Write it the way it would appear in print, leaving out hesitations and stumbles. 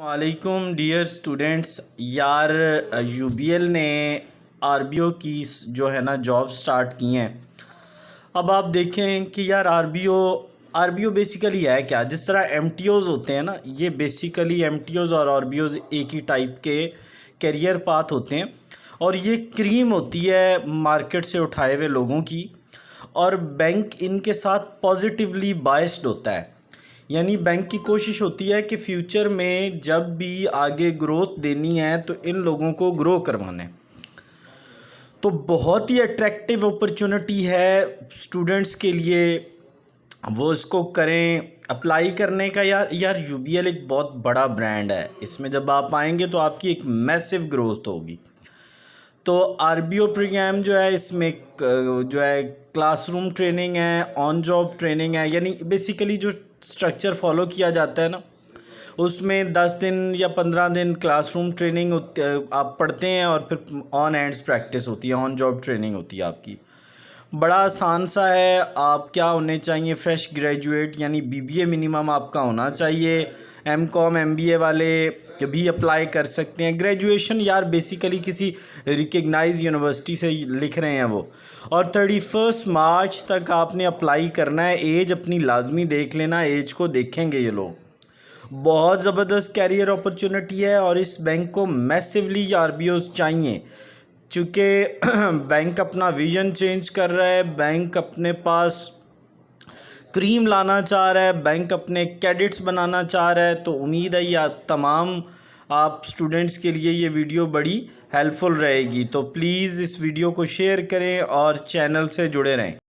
وعلیکم dear students. یار you be L نے آر بی او کی جو ہے نا جاب سٹارٹ کی ہیں. اب آپ دیکھیں کہ یار آر بی او بیسیکلی ہے کیا. جس طرح ایم ٹی اوز ہوتے ہیں نا، یہ بیسیکلی ایم ٹی اوز اور آر بی اوز ایک ہی ٹائپ کے کیریئر پاتھ ہوتے ہیں، اور یہ کریم ہوتی ہے مارکیٹ سے اٹھائے ہوئے لوگوں کی، اور بینک ان کے ساتھ پازیٹیولی بائسڈ ہوتا ہے. یعنی بینک کی کوشش ہوتی ہے کہ فیوچر میں جب بھی آگے گروتھ دینی ہے تو ان لوگوں کو گرو کروانا ہے. تو بہت ہی اٹریکٹیو اپرچونٹی ہے اسٹوڈنٹس کے لیے، وہ اس کو کریں اپلائی کرنے کا. یار یو بی ایل ایک بہت بڑا برانڈ ہے، اس میں جب آپ آئیں گے تو آپ کی ایک میسو گروتھ ہوگی. تو آر بی او پروگرام جو ہے، اس میں جو ہے کلاس روم ٹریننگ ہے، آن جاب ٹریننگ ہے. یعنی بیسیکلی جو اسٹرکچر فالو کیا جاتا ہے نا، اس میں 10 دن یا 15 دن کلاس روم ٹریننگ آپ پڑھتے ہیں، اور پھر آن ہینڈس پریکٹس ہوتی ہے، آن جاب ٹریننگ ہوتی ہے آپ کی. بڑا آسان سا ہے. آپ کیا ہونے چاہیے؟ فریش گریجویٹ، یعنی بی بی اے منیمم آپ کا ہونا چاہیے. ایم کام ایم بی اے والے بھی اپلائی کر سکتے ہیں. گریجویشن یار بیسیکلی کسی ریکگنائز یونیورسٹی سے لکھ رہے ہیں وہ. اور 31 مارچ تک آپ نے اپلائی کرنا ہے. ایج اپنی لازمی دیکھ لینا، ایج کو دیکھیں گے یہ لوگ. بہت زبردست کیریئر اپرچونٹی ہے، اور اس بینک کو میسیولی آر بی اوز چاہیے، چونکہ بینک اپنا ویژن چینج کر رہا ہے. بینک اپنے پاس کریم لانا چاہ رہا ہے، بینک اپنے کیڈٹس بنانا چاہ رہا ہے. تو امید ہے یہ تمام آپ اسٹوڈنٹس کے لیے یہ ویڈیو بڑی ہیلپ فل رہے گی. تو پلیز اس ویڈیو کو شیئر کریں اور چینل سے جڑے رہیں.